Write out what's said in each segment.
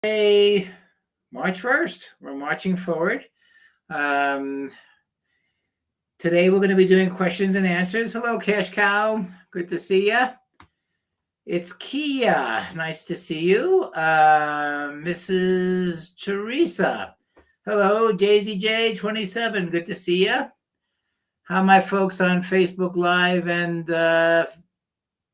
Hey, March 1st. We're marching forward. Um, Today we're going to be doing questions and answers. Hello, Cash Cow. Good to see you. It's Kia. Nice to see you. Mrs. Teresa. Hello, JZJ27. Good to see you. How are my folks on Facebook Live and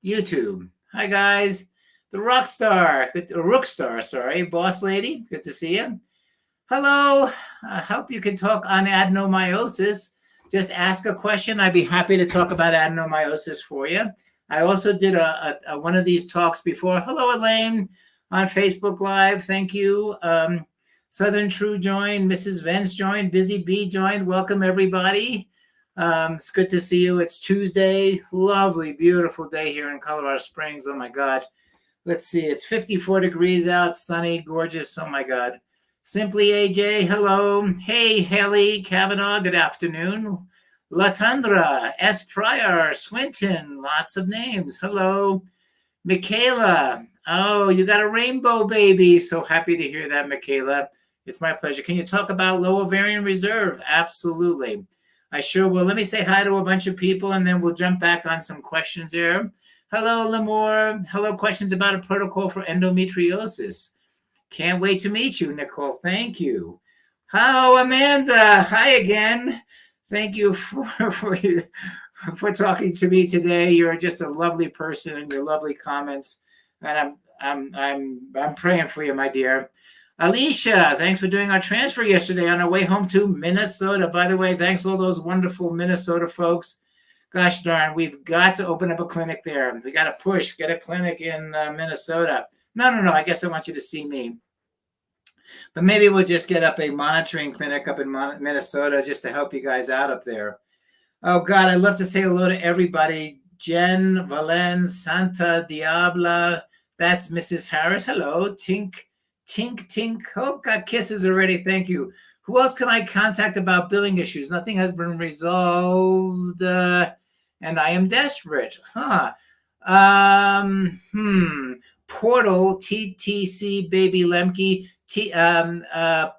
YouTube? Hi, guys. The Rockstar. Rookstar, sorry. Boss Lady. Good to see you. Hello, I hope you can talk on adenomyosis. Just ask a question. I'd be happy to talk about adenomyosis for you. I also did one of these talks before. Hello, Elaine, on Facebook Live. Thank you. Southern True joined. Mrs. Vance joined. Busy Bee joined. Welcome, everybody. It's good to see you. It's Tuesday. Lovely, beautiful day here in Colorado Springs. Oh, my God. Let's see. It's 54 degrees out, sunny, gorgeous. Oh, my God. Simply AJ, hello. Hey, Haley Kavanaugh, good afternoon. Latundra, S. Pryor, Swinton, lots of names. Hello. Michaela, oh, you got a rainbow baby. So happy to hear that, Michaela. It's my pleasure. Can you talk about low ovarian reserve? Absolutely. I sure will. Let me say hi to a bunch of people, and then we'll jump back on some questions here. Hello, Lamore. Hello, questions about a protocol for endometriosis. Can't wait to meet you, Nicole. Thank you. Oh, Amanda. Hi again. Thank you for talking to me today. You're just a lovely person, and your lovely comments. And I'm praying for you, my dear. Alicia, thanks for doing our transfer yesterday on our way home to Minnesota. By the way, thanks to all those wonderful Minnesota folks. Gosh darn, we've got to open up a clinic there. We got to push, get a clinic in Minnesota. No. I guess I want you to see me. But maybe we'll just get up a monitoring clinic up in Minnesota just to help you guys out up there. Oh, God, I'd love to say hello to everybody. Jen, Valen, Santa Diabla. That's Mrs. Harris. Hello. Tink. Oh, got kisses already. Thank you. Who else can I contact about billing issues? Nothing has been resolved, and I am desperate. Portal, TTC, Baby Lemke,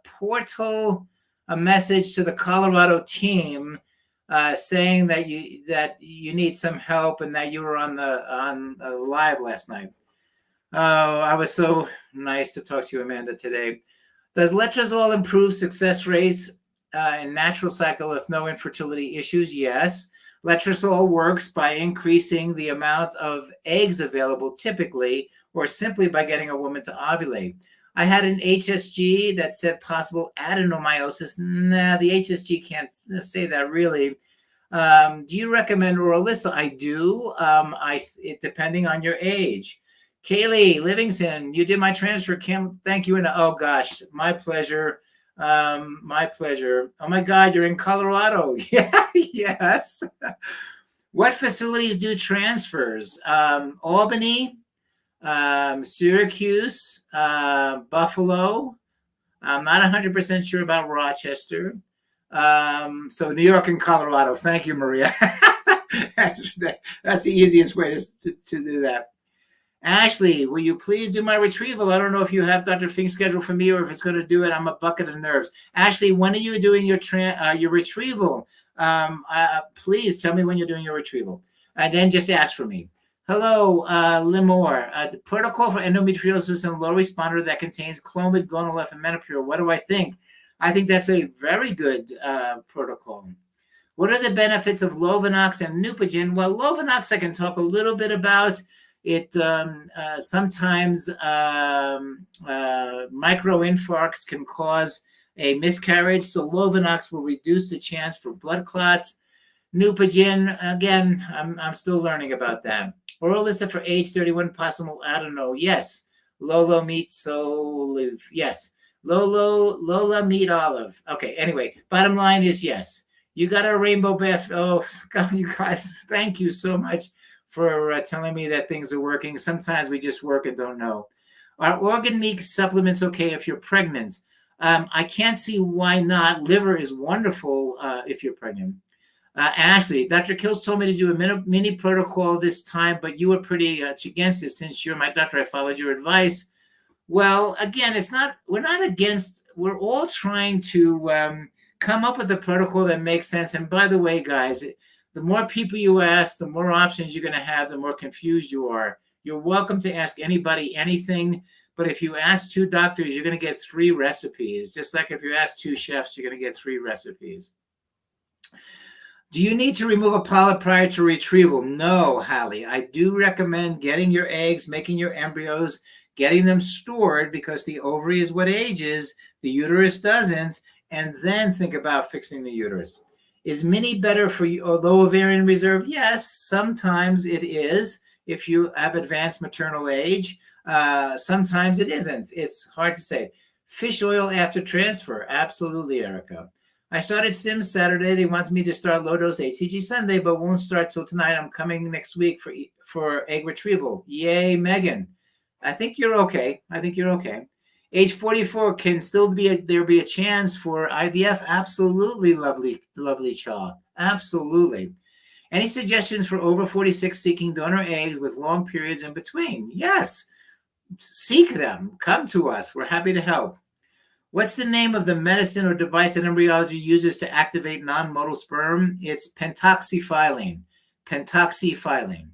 portal, a message to the Colorado team saying that you need some help and that you were on the live last night. Oh, I was so nice to talk to you, Amanda, today. Does letrozole improve success rates in natural cycle if no infertility issues? Yes. Letrozole works by increasing the amount of eggs available typically, or simply by getting a woman to ovulate. I had an HSG that said possible adenomyosis. Nah, the HSG can't say that really. Do you recommend Orilissa? I do. Depending on your age. Kaylee Livingston, you did my transfer. Kim, thank you. And oh gosh, my pleasure. My pleasure. Oh my God, you're in Colorado. Yeah, yes. What facilities do transfers? Albany, Syracuse, Buffalo. I'm not 100% sure about Rochester. So New York and Colorado. Thank you, Maria. That's the easiest way to do that. Ashley, will you please do my retrieval? I don't know if you have Dr. Fink scheduled for me or if it's going to do it. I'm a bucket of nerves. Ashley, when are you doing your retrieval? Please tell me when you're doing your retrieval. And then just ask for me. Hello, Limor. The protocol for endometriosis and low responder that contains Clomid, Gonal-f, and Menopur. What do I think? I think that's a very good protocol. What are the benefits of Lovenox and Neupogen? Well, Lovenox I can talk a little bit about. It sometimes microinfarcts can cause a miscarriage, so Lovenox will reduce the chance for blood clots. Neupogen, again, I'm still learning about that. Orilissa for age 31, possible adeno. Yes. Lolo meat olive. Yes. Lola meat olive. Okay. Anyway, bottom line is yes. You got a rainbow bath. Oh, God, you guys, thank you so much for telling me that things are working. Sometimes we just work and don't know. Are organ meat supplements okay if you're pregnant? I can't see why not. Liver is wonderful if you're pregnant. Ashley, Dr. Kills told me to do a mini protocol this time, but you were pretty against it since you're my doctor. I followed your advice. Well, again, we're not against, we're all trying to come up with a protocol that makes sense. And by the way, guys, the more people you ask, the more options you're going to have, the more confused you are. You're welcome to ask anybody anything, but if you ask two doctors, you're going to get three recipes. Just like if you ask two chefs, you're going to get three recipes. Do you need to remove a polyp prior to retrieval? No, Hallie. I do recommend getting your eggs, making your embryos, getting them stored, because the ovary is what ages, the uterus doesn't, and then think about fixing the uterus. Is mini better for low ovarian reserve? Yes, sometimes it is if you have advanced maternal age. Sometimes it isn't. It's hard to say. Fish oil after transfer? Absolutely, Erica. I started Sims Saturday. They wanted me to start low dose HCG Sunday, but won't start till tonight. I'm coming next week for egg retrieval. Yay, Megan. I think you're okay. Age 44, can still there be a chance for IVF? Absolutely, lovely Chaw. Absolutely. Any suggestions for over 46 seeking donor eggs with long periods in between? Yes. Seek them. Come to us. We're happy to help. What's the name of the medicine or device that embryology uses to activate non-motile sperm? It's pentoxifylline. Pentoxifylline.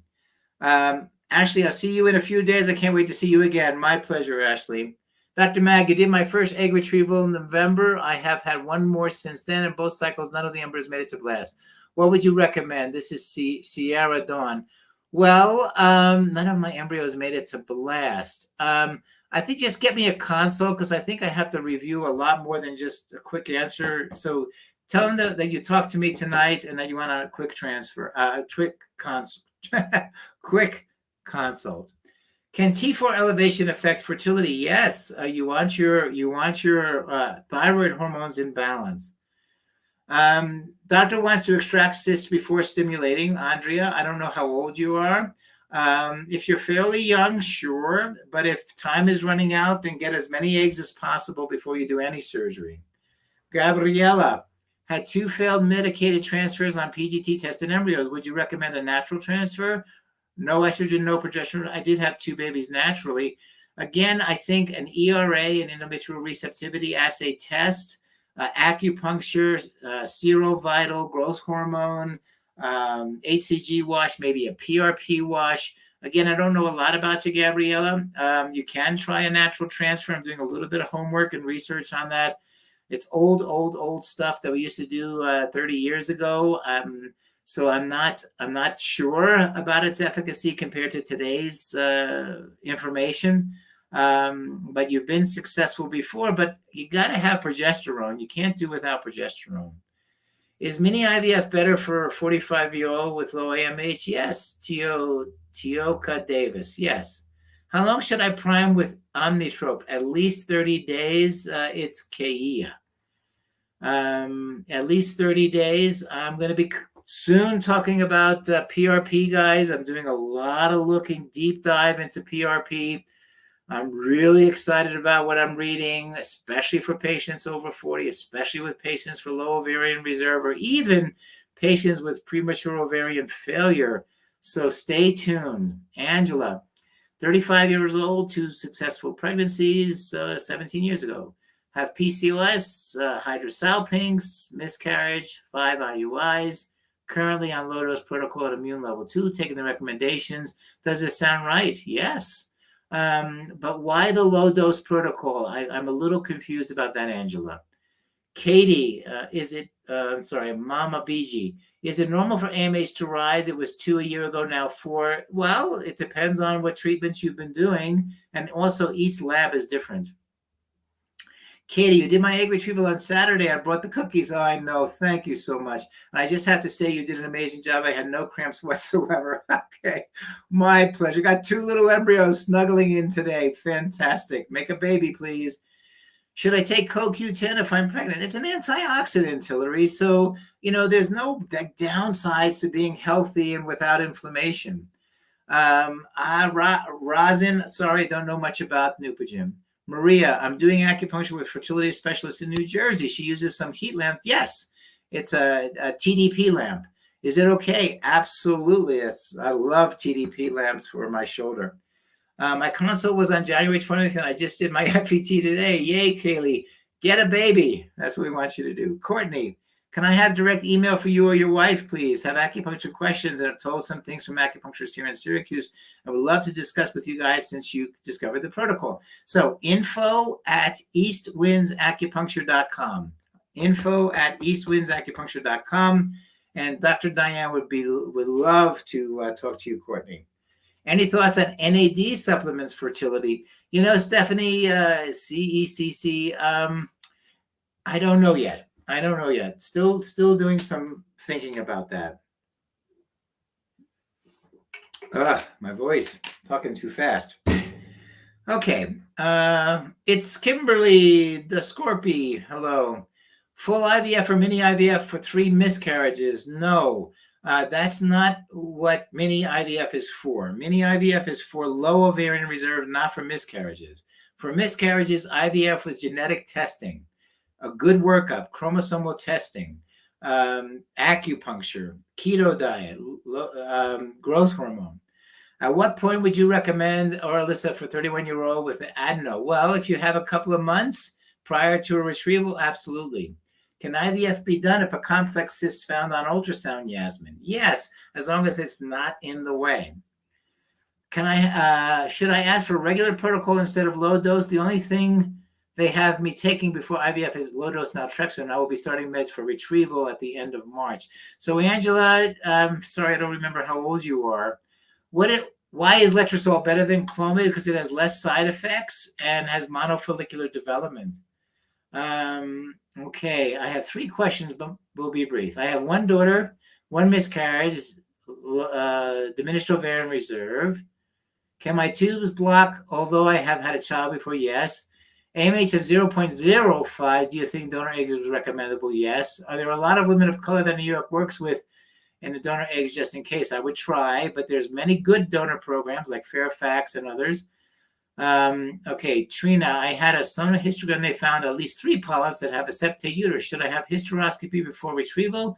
Ashley, I'll see you in a few days. I can't wait to see you again. My pleasure, Ashley. Dr. Mag, you did my first egg retrieval in November. I have had one more since then. In both cycles, none of the embryos made it to blast. What would you recommend? This is Sierra Dawn. Well, none of my embryos made it to blast. I think just get me a consult, because I think I have to review a lot more than just a quick answer. So tell them that you talked to me tonight and that you want a quick transfer, quick consult. Can T4 elevation affect fertility? Yes. You want your thyroid hormones in balance. Doctor wants to extract cysts before stimulating. Andrea, I don't know how old you are. If you're fairly young, sure. But if time is running out, then get as many eggs as possible before you do any surgery. Gabriella, had 2 failed medicated transfers on PGT tested embryos. Would you recommend a natural transfer? No estrogen, no progesterone. I did have 2 babies naturally. Again, I think an ERA, an endometrial receptivity assay test, acupuncture, serovital, growth hormone, HCG wash, maybe a PRP wash. Again, I don't know a lot about you, Gabriella. You can try a natural transfer. I'm doing a little bit of homework and research on that. It's old stuff that we used to do 30 years ago. So I'm not sure about its efficacy compared to today's information. But you've been successful before, but you got to have progesterone. You can't do without progesterone. Is mini IVF better for a 45-year-old with low AMH? Yes. Tioka Davis. Yes. How long should I prime with Omnitrope? At least 30 days. It's Keia. At least 30 days. I'm going to be soon talking about PRP, guys. I'm doing a lot of deep dive into PRP. I'm really excited about what I'm reading, especially for patients over 40, especially with patients for low ovarian reserve, or even patients with premature ovarian failure. So stay tuned. Angela, 35 years old, 2 successful pregnancies 17 years ago. Have PCOS, hydrosalpinx, miscarriage, 5 IUIs. Currently on low-dose protocol at immune level 2, taking the recommendations. Does this sound right? Yes. But why the low-dose protocol? I'm a little confused about that, Angela. Katie, Mama BG, is it normal for AMH to rise? It was 2 a year ago, now 4. Well, it depends on what treatments you've been doing, and also each lab is different. Katie, you did my egg retrieval on Saturday. I brought the cookies. Oh, I know. Thank you so much. And I just have to say you did an amazing job. I had no cramps whatsoever. Okay. My pleasure. Got 2 little embryos snuggling in today. Fantastic. Make a baby, please. Should I take CoQ10 if I'm pregnant? It's an antioxidant, Hillary. So, there's no downsides to being healthy and without inflammation. Rosin, sorry, don't know much about Neupogen. Maria, I'm doing acupuncture with fertility specialist in New Jersey. She uses some heat lamp. Yes, it's a TDP lamp. Is it okay? Absolutely. I love TDP lamps for my shoulder. My consult was on January 20th, and I just did my FET today. Yay, Kaylee. Get a baby. That's what we want you to do. Courtney, can I have direct email for you or your wife, please? Have acupuncture questions, and I've told some things from acupuncturists here in Syracuse. I would love to discuss with you guys since you discovered the protocol. So info@eastwindsacupuncture.com. Info@eastwindsacupuncture.com. And Dr. Diane would love to talk to you, Courtney. Any thoughts on NAD supplements fertility? You know, Stephanie, CECC, I don't know yet. Still doing some thinking about that. My voice, talking too fast. Okay, it's Kimberly, the Scorpy. Hello. Full IVF or mini IVF for 3 miscarriages? No, that's not what mini IVF is for. Mini IVF is for low ovarian reserve, not for miscarriages. For miscarriages, IVF with genetic testing, a good workup, chromosomal testing, acupuncture, keto diet, growth hormone. At what point would you recommend Orilissa for 31-year-old with adeno? Well, if you have a couple of months prior to a retrieval, absolutely. Can IVF be done if a complex cyst is found on ultrasound, Yasmin? Yes, as long as it's not in the way. Should I ask for regular protocol instead of low dose? The only thing they have me taking before IVF is low dose naltrexone. I will be starting meds for retrieval at the end of March. So Angela, sorry, I don't remember how old you are. Why is letrozole better than Clomid? Because it has less side effects and has monofollicular development. Okay, I have 3 questions, but we'll be brief. I have 1 daughter, 1 miscarriage, diminished ovarian reserve. Can my tubes block, although I have had a child before? Yes. AMH of 0.05, do you think donor eggs is recommendable? Yes. Are there a lot of women of color that New York works with in the donor eggs just in case? I would try, but there's many good donor programs like Fairfax and others. Okay, Trina, I had a sonohysterogram. They found at least 3 polyps that have a septate uterus. Should I have hysteroscopy before retrieval?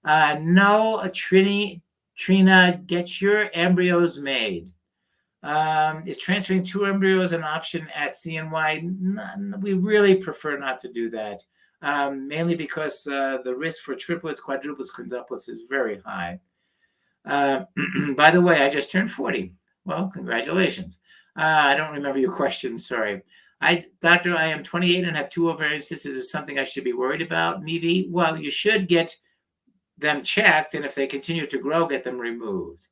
No, Trina, get your embryos made. Is transferring 2 embryos an option at CNY? We really prefer not to do that, mainly because the risk for triplets, quadruplets, quintuplets is very high. By the way, I just turned 40. Well, congratulations. I don't remember your question. Sorry. Doctor, I am 28 and have 2 ovarian cysts. Is this something I should be worried about? Maybe. Well, you should get them checked, and if they continue to grow, get them removed.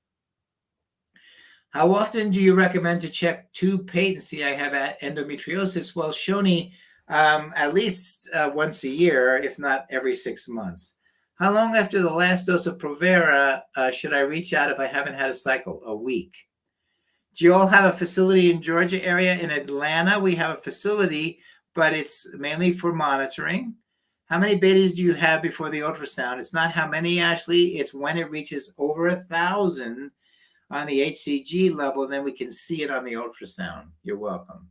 How often do you recommend to check tube patency? I have endometriosis. Well, Shoni, at least once a year, if not every 6 months. How long after the last dose of Provera should I reach out if I haven't had a cycle? A week. Do you all have a facility in Georgia area? In Atlanta, we have a facility, but it's mainly for monitoring. How many betas do you have before the ultrasound? It's not how many, Ashley. It's when it reaches over 1,000 on the HCG level, then we can see it on the ultrasound. You're welcome.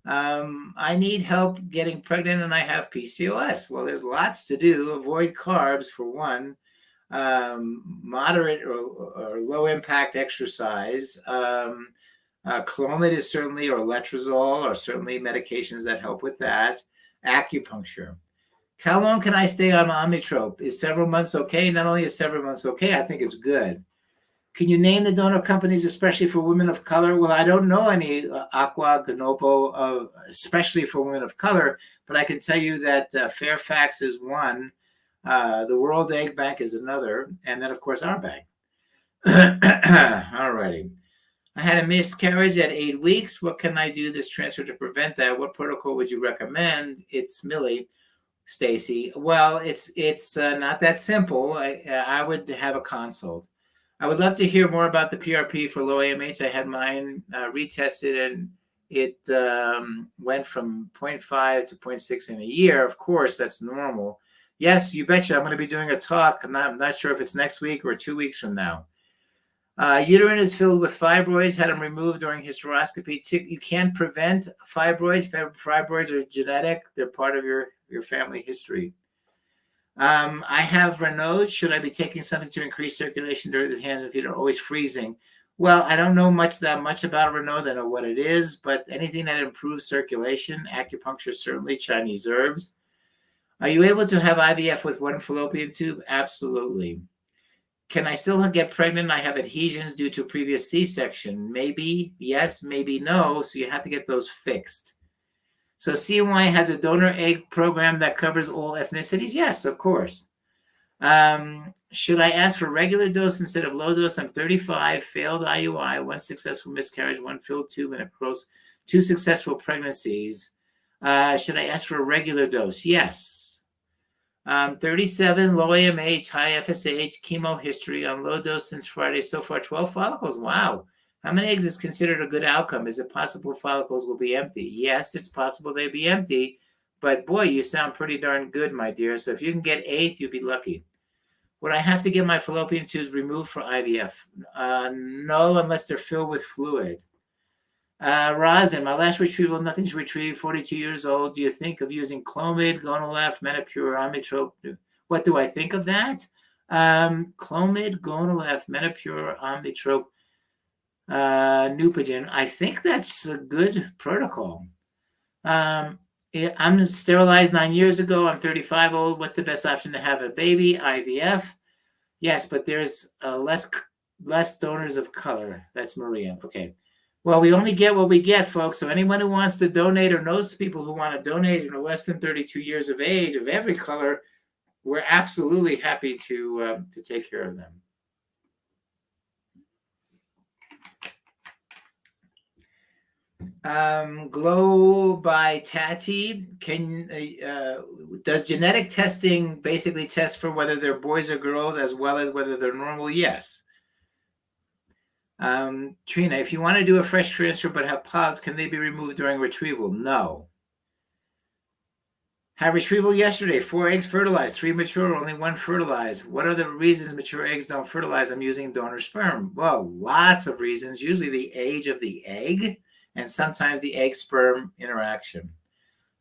I need help getting pregnant and I have PCOS. Well, there's lots to do. Avoid carbs for one. Moderate or low impact exercise. Clomid is certainly, or letrozole are certainly medications that help with that. Acupuncture. How long can I stay on Omnitrope? Is several months okay? Not only is several months okay, I think it's good. Can you name the donor companies, especially for women of color? Well, I don't know any Aqua, Ganopo, especially for women of color, but I can tell you that Fairfax is one. The World Egg Bank is another, and then, of course, our bank. All righty. I had a miscarriage at 8 weeks. What can I do this transfer to prevent that? What protocol would you recommend? It's Millie, Stacy. Well, it's not that simple. I would have a consult. I would love to hear more about the PRP for low AMH. I had mine retested, and it went from 0.5 to 0.6 in a year. Of course, that's normal. Yes, you betcha. I'm going to be doing a talk. I'm not sure if it's next week or 2 weeks from now. Uterine is filled with fibroids. Had them removed during hysteroscopy. You can't prevent fibroids. Fibroids are genetic. They're part of your family history. I have Raynaud's. Should I be taking something to increase circulation during the hands and feet are always freezing? Well, I don't know that much about Raynaud's. I know what it is, but anything that improves circulation, acupuncture certainly, Chinese herbs. Are you able to have IVF with one fallopian tube? Absolutely. Can I still get pregnant? I have adhesions due to previous C-section. Maybe yes, maybe no. So you have to get those fixed. So CMY has a donor egg program that covers all ethnicities? Yes, of course. Should I ask for regular dose instead of low dose? I'm 35, failed IUI, one successful miscarriage, one filled tube, and of course, 2 successful pregnancies. Should I ask for a regular dose? Yes. 37, low AMH, high FSH, chemo history on low dose since Friday. So far, 12 follicles. Wow. How many eggs is considered a good outcome? Is it possible follicles will be empty? Yes, it's possible they'll be empty. But boy, you sound pretty darn good, my dear. So if you can get 8, you'll be lucky. Would I have to get my fallopian tubes removed for IVF? No, unless they're filled with fluid. Rosin, my last retrieval, nothing to retrieve, 42 years old. Do you think of using Clomid, Gonalef, Menopur, Omnitrope? What do I think of that? Clomid, Gonalef, Menopur, Omnitrope, Neupogen. I think that's a good protocol. I'm sterilized 9 years ago. I'm 35 old. What's the best option to have a baby? IVF. Yes, but there's less donors of color. That's Maria. Okay. Well, we only get what we get, folks. So anyone who wants to donate or knows people who want to donate and are less than 32 years of age of every color, we're absolutely happy to take care of them. Glow by Tati. Does genetic testing basically test for whether they're boys or girls as well as whether they're normal? Yes. Trina, if you want to do a fresh transfer but have polyps, can they be removed during retrieval? No. Had retrieval yesterday, 4 eggs fertilized, 3 mature, only 1 fertilized. What are the reasons mature eggs don't fertilize? I'm using donor sperm. Well, lots of reasons, usually the age of the egg and sometimes the egg-sperm interaction.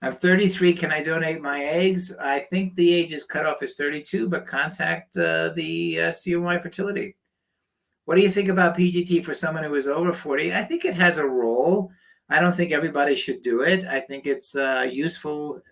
I'm 33. Can I donate my eggs? I think the age is cutoff is 32, but contact the CMY Fertility. What do you think about PGT for someone who is over 40? I think it has a role. I don't think everybody should do it. I think it's useful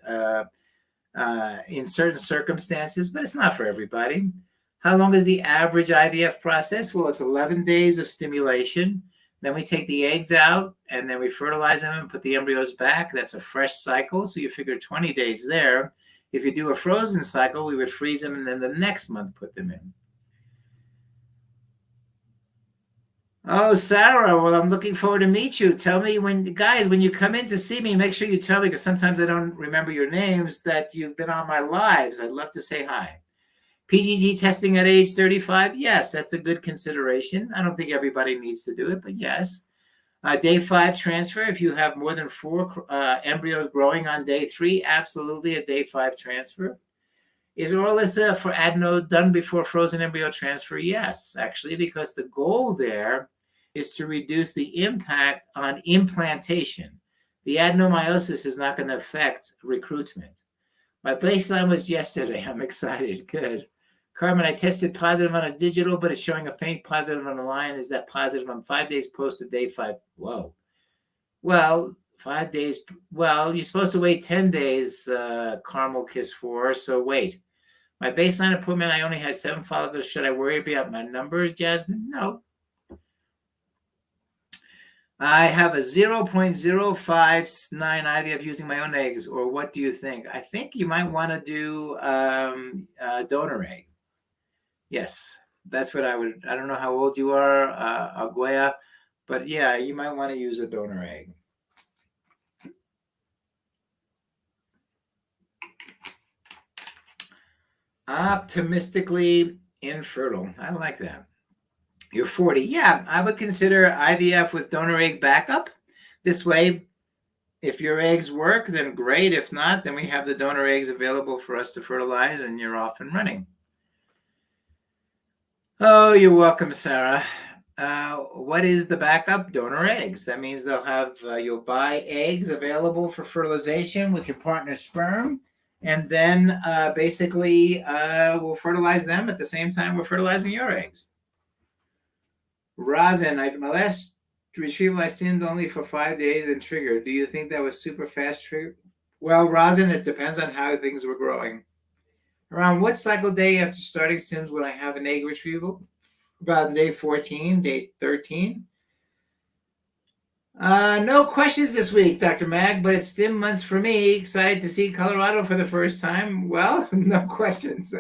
in certain circumstances, but it's not for everybody. How long is the average IVF process? Well, it's 11 days of stimulation. Then we take the eggs out and then we fertilize them and put the embryos back. That's a fresh cycle. So you figure 20 days there. If you do a frozen cycle, we would freeze them and then the next month put them in. Oh, Sarah, well, I'm looking forward to meet you. Tell me when you come in to see me, make sure you tell me, because sometimes I don't remember your names, that you've been on my lives. I'd love to say hi. PGT testing at age 35? Yes, that's a good consideration. I don't think everybody needs to do it, but yes. Day 5 transfer, if you have more than 4 embryos growing on day 3, absolutely a day 5 transfer. Is Orlissa for adeno done before frozen embryo transfer? Yes, actually, because the goal there is to reduce the impact on implantation. The adenomyosis is not going to affect recruitment. My baseline was yesterday. I'm excited. Good. Carmen, I tested positive on a digital, but it's showing a faint positive on the line. Is that positive on 5 days post to day 5? Whoa. Well, 5 days. Well, you're supposed to wait 10 days, Carmel Kiss 4, so wait. My baseline appointment, I only had 7 follicles. Should I worry about my numbers, Jasmine? No. I have a 0.059 IVF using my own eggs, or what do you think? I think you might want to do a donor egg. Yes, that's what I would. I don't know how old you are, Aguaya, but yeah, you might want to use a donor egg. Optimistically infertile. I like that. You're 40. Yeah, I would consider IVF with donor egg backup. This way, if your eggs work, then great. If not, then we have the donor eggs available for us to fertilize and you're off and running. Oh, you're welcome, Sarah. What is the backup? Donor eggs. That means they'll have, you'll buy eggs available for fertilization with your partner's sperm. And then basically we'll fertilize them at the same time we're fertilizing your eggs. Rosin, my last retrieval, I stimmed only for 5 days and triggered. Do you think that was super fast trigger? Well, Rosin, it depends on how things were growing. Around what cycle day after starting stims would I have an egg retrieval? About day 14, day 13. No questions this week, Dr. Mag, but it's stim months for me. Excited to see Colorado for the first time. Well, no questions.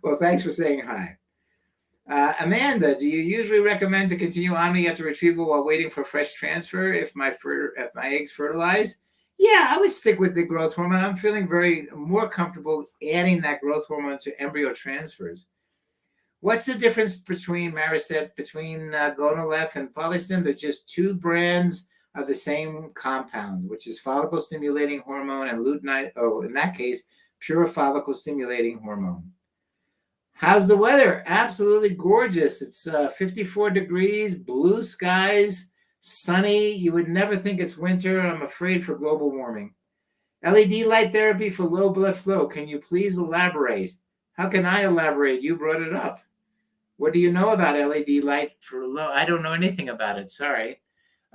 Well, thanks for saying hi. Amanda, do you usually recommend to continue on me after retrieval while waiting for fresh transfer if my eggs fertilize? Yeah, I would stick with the growth hormone. I'm feeling very more comfortable adding that growth hormone to embryo transfers. What's the difference between Mariset, between Gonalef and Follistim? They're just two brands of the same compound, which is follicle stimulating hormone and luteinizing. Oh, in that case, pure follicle stimulating hormone. How's the weather? Absolutely gorgeous. It's 54 degrees, blue skies, sunny. You would never think it's winter. I'm afraid for global warming. LED light therapy for low blood flow. Can you please elaborate? How can I elaborate? You brought it up. What do you know about LED light for low? I don't know anything about it. Sorry.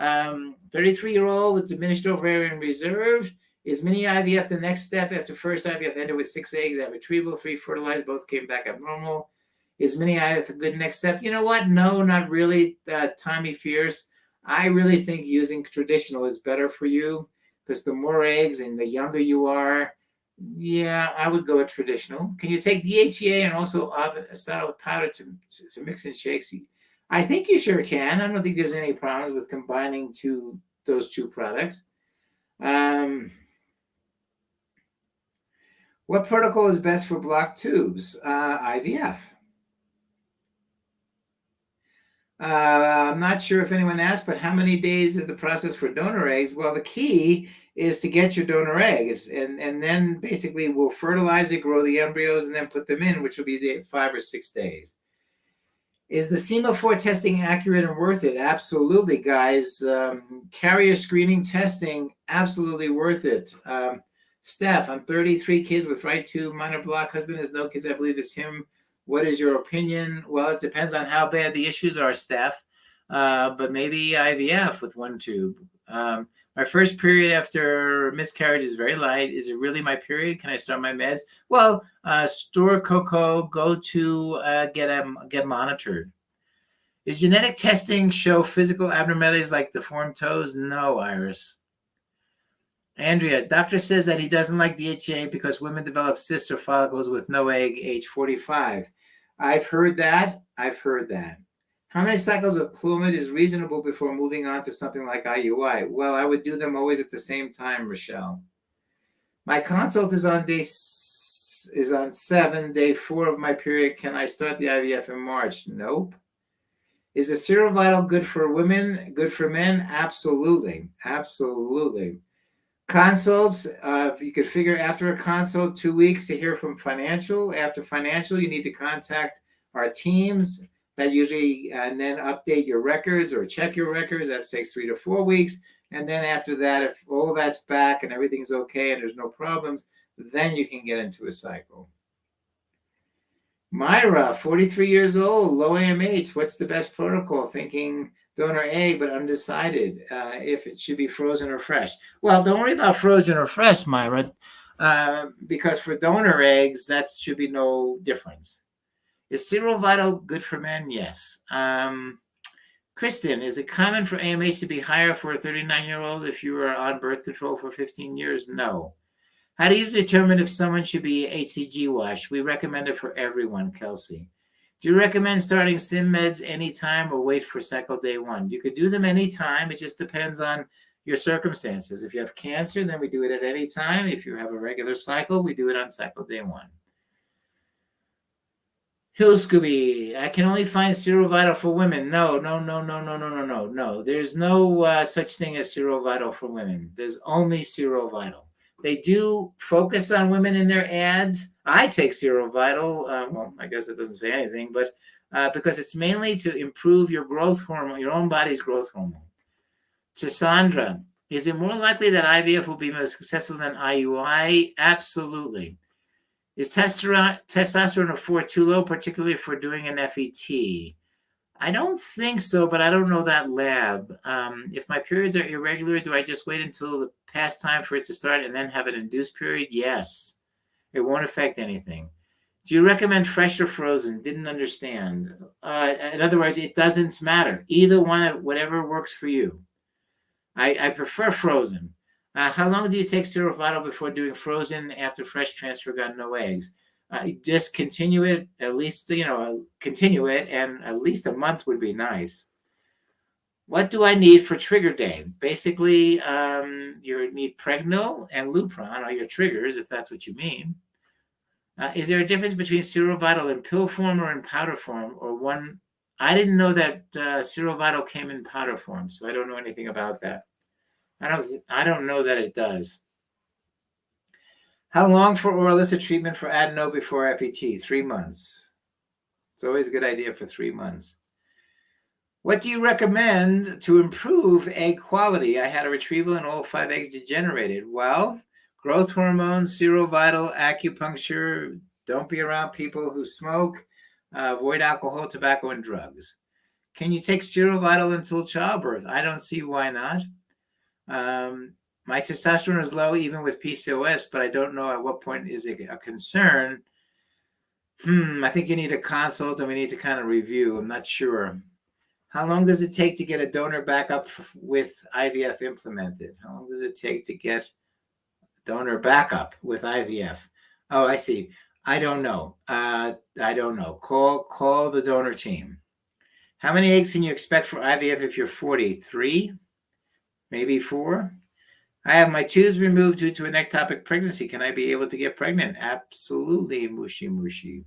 33-year-old with diminished ovarian reserve. Is mini IVF the next step after first IVF ended with 6 eggs at retrieval, 3 fertilized, both came back abnormal? Is mini IVF a good next step? You know what? No, not really. Tommy Fierce. I really think using traditional is better for you because the more eggs and the younger you are, yeah, I would go with traditional. Can you take DHEA and also start with powder to mix in shakes? I think you sure can. I don't think there's any problems with combining those two products. What protocol is best for blocked tubes? IVF. I'm not sure if anyone asked, but how many days is the process for donor eggs? Well, the key is to get your donor eggs, and then basically we'll fertilize it, grow the embryos, and then put them in, which will be 5 or 6 days. Is the Sema4 testing accurate and worth it? Absolutely, guys. Carrier screening testing, absolutely worth it. Steph, I'm 33 kids with right 2 minor block. Husband has no kids. I believe it's him. What is your opinion? Well, it depends on how bad the issues are, Steph. But maybe IVF with 1 tube. My first period after miscarriage is very light. Is it really my period? Can I start my meds? Well, store Coco. Go to get monitored. Is genetic testing show physical abnormalities like deformed toes? No, Iris. Andrea, doctor says that he doesn't like DHA because women develop cysts or follicles with no egg age 45. I've heard that. How many cycles of Clomid is reasonable before moving on to something like IUI? Well, I would do them always at the same time, Rochelle. My consult is on 7, day 4 of my period. Can I start the IVF in March? Nope. Is the Serovital good for women, good for men? Absolutely. Consults, if you could figure after a consult, 2 weeks to hear from financial. After financial, you need to contact our teams that usually, and then update your records or check your records. That takes 3 to 4 weeks. And then after that, if all that's back and everything's okay and there's no problems, then you can get into a cycle. Myra, 43 years old, low AMH. What's the best protocol? Thinking donor A, but undecided if it should be frozen or fresh. Well, don't worry about frozen or fresh, Myra, because for donor eggs, that should be no difference. Is Serovital good for men? Yes. Kristen, is it common for AMH to be higher for a 39-year-old if you were on birth control for 15 years? No. How do you determine if someone should be HCG washed? We recommend it for everyone, Kelsey. Do you recommend starting sim meds anytime or wait for cycle day 1? You could do them anytime. It just depends on your circumstances. If you have cancer, then we do it at any time. If you have a regular cycle, we do it on cycle day 1. Hill Scooby, I can only find Serovital for women. No. There's no such thing as Serovital for women. There's only Serovital. They do focus on women in their ads. I take Serovital. Well, I guess it doesn't say anything, but because it's mainly to improve your growth hormone, your own body's growth hormone. To Sandra, is it more likely that IVF will be more successful than IUI? Absolutely. Is testosterone of 4 too low, particularly for doing an FET? I don't think so, but I don't know that lab. If my periods are irregular, do I just wait until the past time for it to start and then have an induced period? Yes. It won't affect anything. Do you recommend fresh or frozen? Didn't understand. In other words, it doesn't matter. Either one, whatever works for you. I prefer frozen. How long do you take Serovital before doing frozen after fresh transfer got no eggs? Just continue it at least, continue it, and at least a month would be nice. What do I need for trigger day? Basically, you need Pregno and Lupron are your triggers, if that's what you mean. Is there a difference between Serovital in pill form or in powder form, or one? I didn't know that Serovital came in powder form, so I don't know anything about that. I don't know that it does. How long for oral illicit treatment for adeno before FET? 3 months. It's always a good idea for 3 months. What do you recommend to improve egg quality? I had a retrieval and all 5 eggs degenerated. Well, growth hormone, Serovital, acupuncture. Don't be around people who smoke. Avoid alcohol, tobacco, and drugs. Can you take Serovital until childbirth? I don't see why not. My testosterone is low even with PCOS, but I don't know at what point is it a concern. I think you need a consult and we need to kind of review. I'm not sure. How long does it take to get a donor backup with IVF implemented? How long does it take to get donor backup with IVF? Oh, I see. I don't know. I don't know. Call the donor team. How many eggs can you expect for IVF if you're 43? Maybe 4? I have my tubes removed due to an ectopic pregnancy. Can I be able to get pregnant? Absolutely, Mushi Mushi.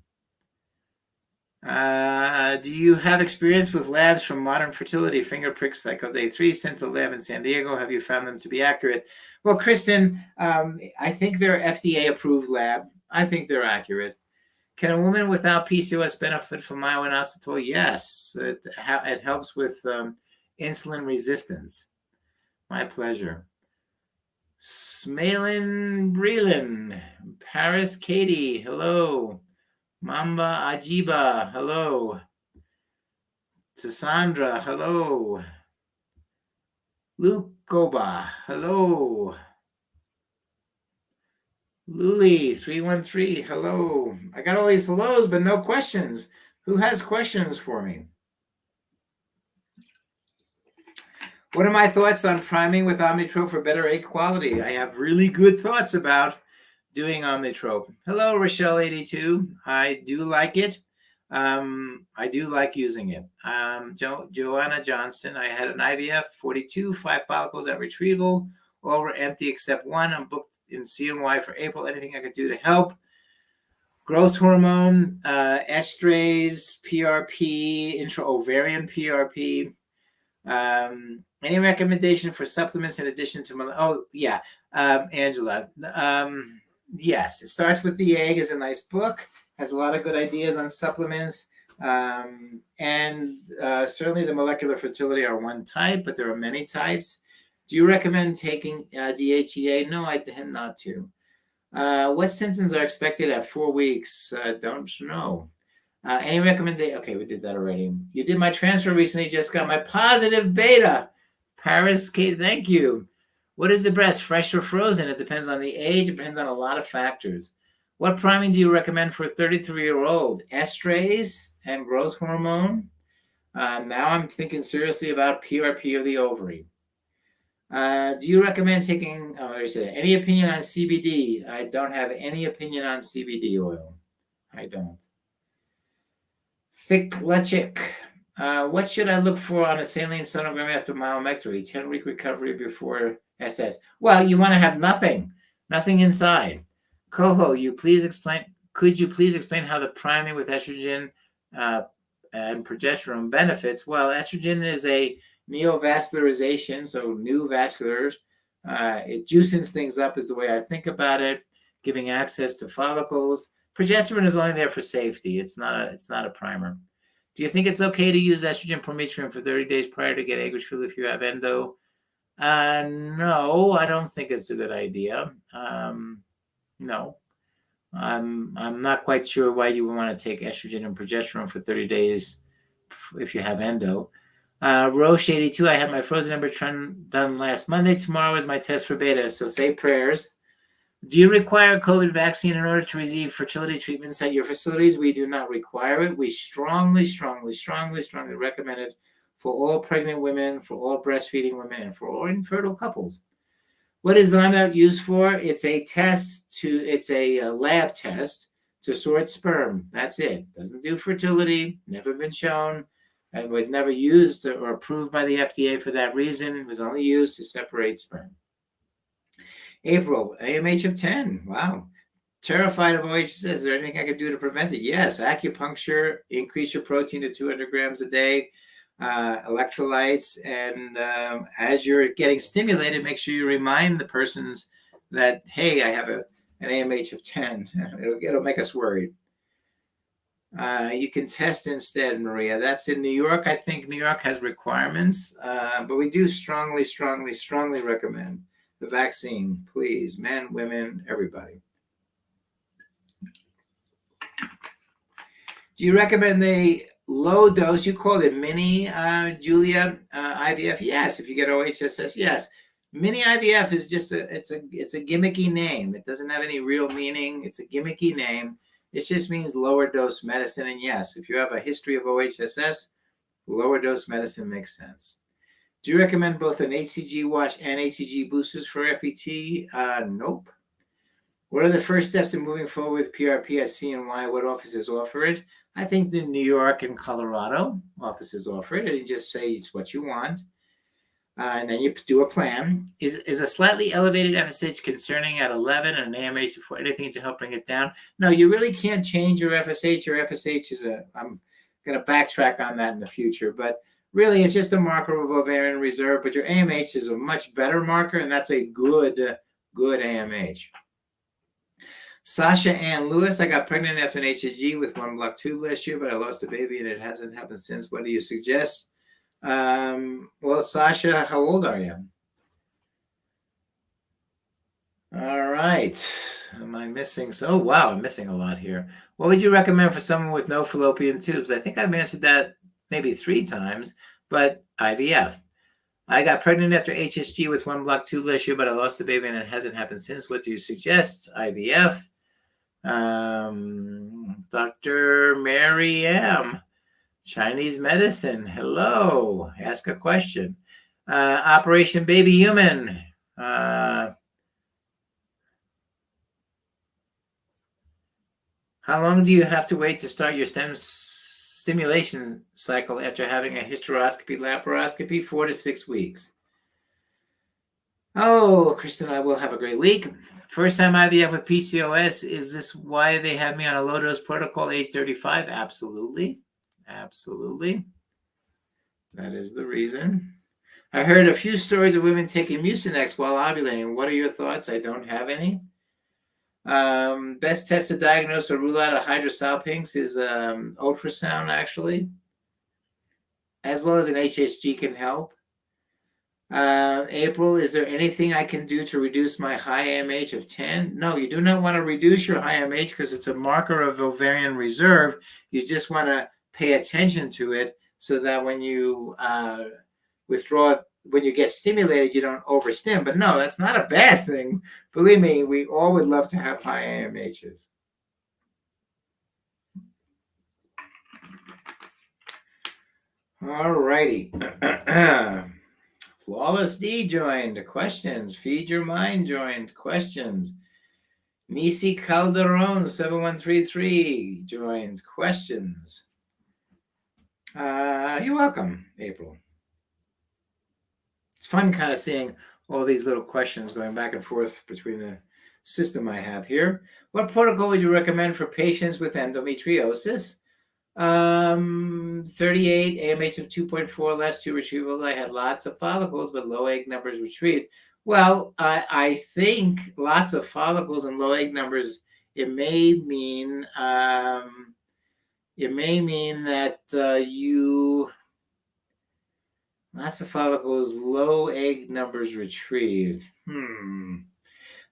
Do you have experience with labs from Modern Fertility, finger prick cycle day 3, sent to the lab in San Diego? Have you found them to be accurate? Well, Kristen, I think they're FDA-approved lab. I think they're accurate. Can a woman without PCOS benefit from myoinositol? Yes. It helps with insulin resistance. My pleasure. Smalin Breland, Paris Katie, hello. Mamba Ajiba, hello. Cassandra, hello. Lukoba, hello. Luli, 313, hello. I got all these hellos, but no questions. Who has questions for me? What are my thoughts on priming with Omnitrope for better egg quality? I have really good thoughts about doing Omnitrope. Hello, Rochelle82. I do like it. I do like using it. Joanna Johnston, I had an IVF, 42, 5 follicles at retrieval. All were empty except one. I'm booked in CNY for April. Anything I could do to help? Growth hormone, estrase, PRP, intra-ovarian PRP. Any recommendation for supplements in addition to Angela? Yes, it starts with the egg is a nice book, has a lot of good ideas on supplements, and certainly the molecular fertility are one type, but there are many types. Do you recommend taking DHEA? No, I tend not to. What symptoms are expected at 4 weeks? Don't know. Any recommendation? Okay, we did that already. You did my transfer recently, just got my positive beta. Paris, Kate, thank you. What is the breast, fresh or frozen? It depends on the age. It depends on a lot of factors. What priming do you recommend for a 33-year-old? Estrase and growth hormone. Now I'm thinking seriously about PRP of the ovary. Do you recommend taking, any opinion on CBD? I don't have any opinion on CBD oil. I don't. Thick Lechik. What should I look for on a saline sonogram after myomectomy? 10-week recovery before SS. Well, you want to have nothing inside. Coho, could you please explain how the priming with estrogen and progesterone benefits? Well, estrogen is a neovascularization, so new vasculars. It juicens things up is the way I think about it, giving access to follicles. Progesterone is only there for safety. It's not a primer. Do you think it's okay to use estrogen prometrium for 30 days prior to get egg retrieval if you have endo? No, I don't think it's a good idea. No. I'm not quite sure why you would want to take estrogen and progesterone for 30 days if you have endo. Roche 82, I had my frozen embryo done last Monday. Tomorrow is my test for beta, so say prayers. Do you require COVID vaccine in order to receive fertility treatments at your facilities? We do not require it. We strongly recommend it for all pregnant women, for all breastfeeding women, and for all infertile couples. What is ZymeOut used for? It's a lab test to sort sperm. That's it. Doesn't do fertility, never been shown, and was never used or approved by the FDA for that reason. It was only used to separate sperm. April, AMH of 10. Wow. Terrified of OHSS. Is there anything I could do to prevent it? Yes. Acupuncture, increase your protein to 200 grams a day, electrolytes. And as you're getting stimulated, make sure you remind the persons that, hey, I have an AMH of 10. It'll make us worried. You can test instead, Maria. That's in New York. I think New York has requirements, but we do strongly recommend the vaccine, please, men, women, everybody. Do you recommend a low dose? You called it mini, Julia, IVF? Yes. If you get OHSS, yes. Mini IVF is just it's a gimmicky name. It doesn't have any real meaning. It's a gimmicky name. It just means lower dose medicine. And yes, if you have a history of OHSS, lower dose medicine makes sense. Do you recommend both an HCG wash and HCG boosters for FET? Nope. What are the first steps in moving forward with PRP at CNY? What offices offer it? I think the New York and Colorado offices offer it. And you just say it's what you want. And then you do a plan. Is a slightly elevated FSH concerning at 11 and an AMH before anything to help bring it down? No, you really can't change your FSH. Your FSH is I'm going to backtrack on that in the future. But really, it's just a marker of ovarian reserve, but your AMH is a much better marker, and that's a good AMH. Sasha Ann Lewis, I got pregnant after an HCG with one block tube last year, but I lost a baby, and it hasn't happened since. What do you suggest? Well, Sasha, how old are you? All right. Am I missing? Oh, wow, I'm missing a lot here. What would you recommend for someone with no fallopian tubes? I think I've answered that maybe 3 times, but IVF. I got pregnant after HSG with one block tube last year, but I lost the baby and it hasn't happened since. What do you suggest? IVF. Dr. Mary M. Chinese medicine. Hello. Ask a question. Operation Baby Human. How long do you have to wait to start your stimulation cycle after having a hysteroscopy, laparoscopy? 4 to 6 weeks. Oh, Kristen, I will have a great week. First time IVF with PCOS. Is this why they have me on a low dose protocol age 35? Absolutely. Absolutely. That is the reason. I heard a few stories of women taking Mucinex while ovulating. What are your thoughts? I don't have any. Best test to diagnose or rule out a hydrosalpinx is ultrasound, actually, as well as an HSG can help. April, is there anything I can do to reduce my high AMH of 10? No, you do not want to reduce your high AMH because it's a marker of ovarian reserve. You just want to pay attention to it so that when you withdraw, when you get stimulated, you don't overstim. But no, that's not a bad thing. Believe me, we all would love to have high AMHs. All righty. Flawless D joined. Questions. Feed Your Mind joined. Questions. Nisi Calderon 7133 joined. Questions. You're welcome, April. It's fun kind of seeing all these little questions going back and forth between the system I have here. What protocol would you recommend for patients with endometriosis? 38, AMH of 2.4, last 2 retrievals. I had lots of follicles, but low egg numbers retrieved. Well, I think lots of follicles and low egg numbers, it may mean that you lots of follicles, low egg numbers retrieved.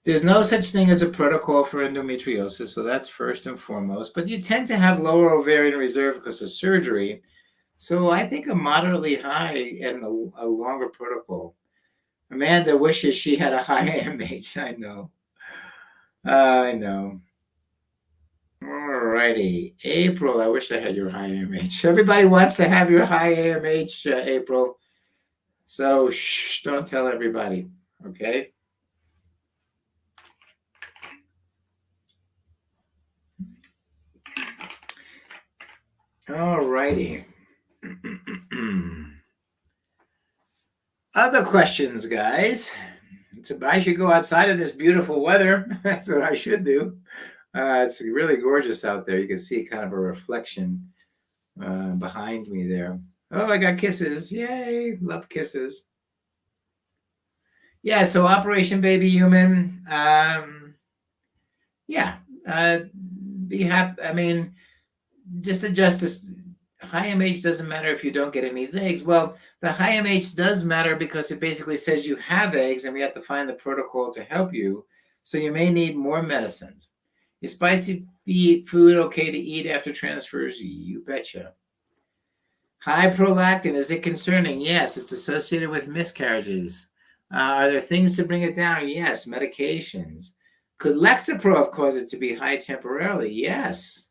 There's no such thing as a protocol for endometriosis, so that's first and foremost. But you tend to have lower ovarian reserve because of surgery. So I think a moderately high and a longer protocol. Amanda wishes she had a high AMH. I know. I know. Alrighty. April, I wish I had your high AMH. Everybody wants to have your high AMH, April. So shh, don't tell everybody. Okay. Alrighty. Other questions, guys? I should go outside in this beautiful weather. That's what I should do. It's really gorgeous out there. You can see kind of a reflection behind me there. Oh, I got kisses. Yay. Love kisses. Yeah, so Operation Baby Human. Yeah. Be happy. I mean, just adjust this. High MH doesn't matter if you don't get any eggs. Well, the high MH does matter because it basically says you have eggs and we have to find the protocol to help you. So you may need more medicines. Is spicy food okay to eat after transfers? You betcha. High prolactin, is it concerning? Yes, it's associated with miscarriages. Are there things to bring it down? Yes, medications. Could Lexapro cause it to be high temporarily? Yes.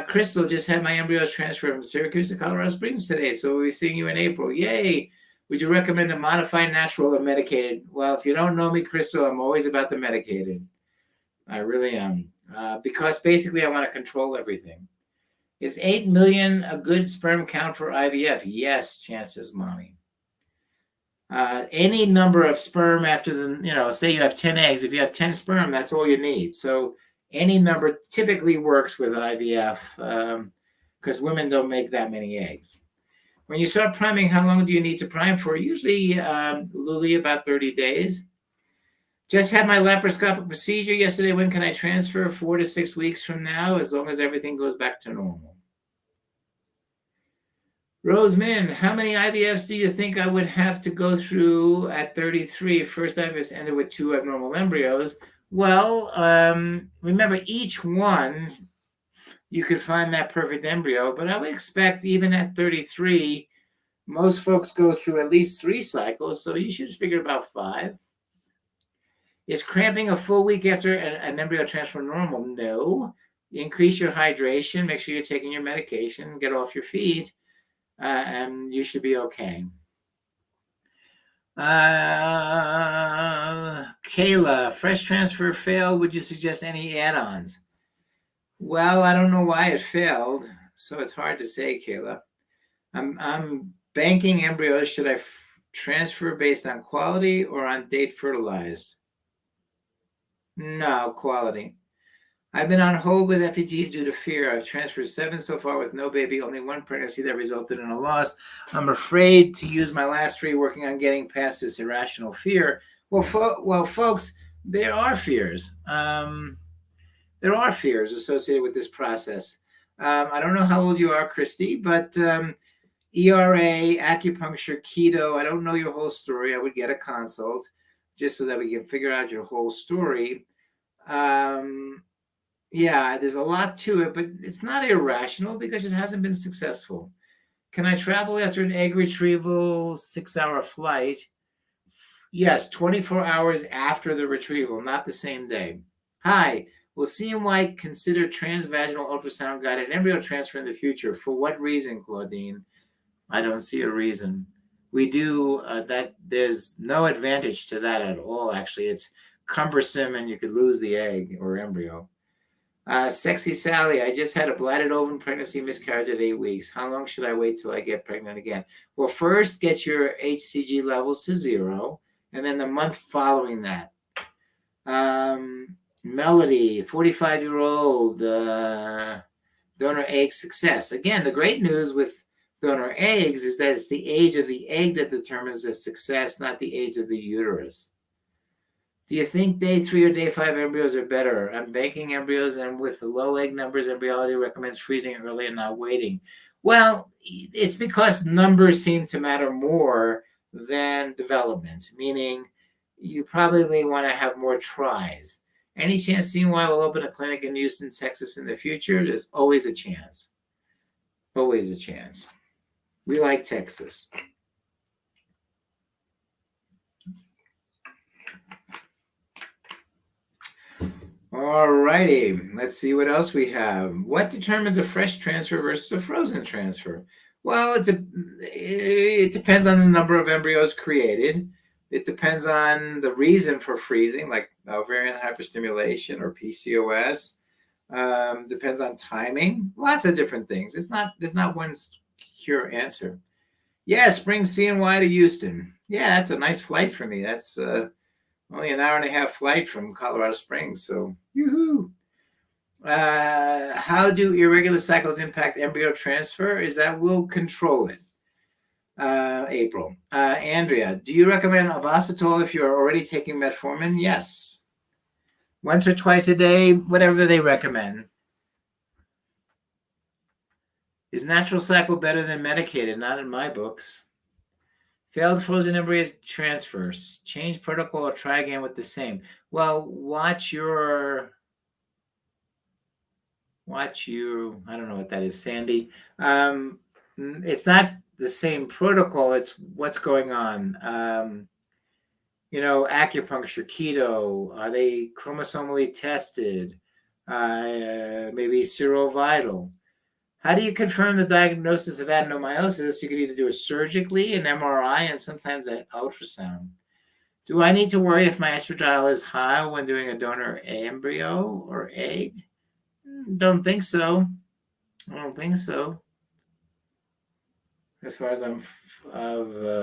Crystal, just had my embryos transferred from Syracuse to Colorado Springs today, so we'll be seeing you in April. Yay! Would you recommend a modified natural or medicated? Well, if you don't know me, Crystal, I'm always about the medicated. I really am. Because basically I want to control everything. Is 8 million a good sperm count for IVF? Yes, chances, mommy. Any number of sperm after the, say you have 10 eggs. If you have 10 sperm, that's all you need. So any number typically works with IVF because women don't make that many eggs. When you start priming, how long do you need to prime for? Usually, Luli, about 30 days. Just had my laparoscopic procedure yesterday. When can I transfer? 4 to 6 weeks from now, as long as everything goes back to normal. Roseman, how many IVFs do you think I would have to go through at 33? First IVF ended with 2 abnormal embryos. Well, remember, each one, you could find that perfect embryo, but I would expect even at 33, most folks go through at least 3 cycles, so you should figure about 5. Is cramping a full week after an embryo transfer normal? No. Increase your hydration, make sure you're taking your medication, get off your feet, and you should be okay. Kayla, fresh transfer failed. Would you suggest any add-ons? Well, I don't know why it failed, so it's hard to say, Kayla. I'm banking embryos. Should I transfer based on quality or on date fertilized? No, quality. I've been on hold with FETs due to fear. I've transferred 7 so far with no baby, only 1 pregnancy that resulted in a loss. I'm afraid to use my last 3 working on getting past this irrational fear. Well, folks, there are fears. There are fears associated with this process. I don't know how old you are, Christy, but ERA, acupuncture, keto, I don't know your whole story. I would get a consult just so that we can figure out your whole story. Yeah, there's a lot to it, but it's not irrational because it hasn't been successful. Can I travel after an egg retrieval 6-hour flight? Yes, 24 hours after the retrieval, not the same day. Hi, will CNY consider transvaginal ultrasound guided embryo transfer in the future? For what reason, Claudine? I don't see a reason. We do that. There's no advantage to that at all. Actually, it's cumbersome and you could lose the egg or embryo. Sexy Sally, I just had a bladdered ovum pregnancy miscarriage at 8 weeks. How long should I wait till I get pregnant again? Well, first get your HCG levels to 0, and then the month following that. Melody, 45-year-old, donor egg success. Again, the great news with donor eggs is that it's the age of the egg that determines the success, not the age of the uterus. Do you think day 3 or day 5 embryos are better? I'm banking embryos, and with the low egg numbers, embryology recommends freezing early and not waiting. Well, it's because numbers seem to matter more than development, meaning you probably want to have more tries. Any chance CNY will open a clinic in Houston, Texas in the future? There's always a chance. Always a chance. We like Texas. All righty. Let's see what else we have. What determines a fresh transfer versus a frozen transfer? Well, it depends on the number of embryos created. It depends on the reason for freezing, like ovarian hyperstimulation or PCOS. Depends on timing. Lots of different things. There's not one cure answer. Yeah, Spring CNY to Houston. Yeah, that's a nice flight for me. That's only an hour and a half flight from Colorado Springs. So, yoo-hoo. How do irregular cycles impact embryo transfer? Is that we'll control it. April. Andrea, do you recommend Ovasitol if you're already taking metformin? Yes. Once or twice a day, whatever they recommend. Is natural cycle better than medicated? Not in my books. Failed frozen embryo transfers. Change protocol or try again with the same. Well, watch your, I don't know what that is, Sandy. It's not the same protocol. It's what's going on. Acupuncture, keto, are they chromosomally tested? Maybe serovital. How do you confirm the diagnosis of adenomyosis? You could either do it surgically, an MRI, and sometimes an ultrasound. Do I need to worry if my estradiol is high when doing a donor embryo or egg? Don't think so. I don't think so. As far as I'm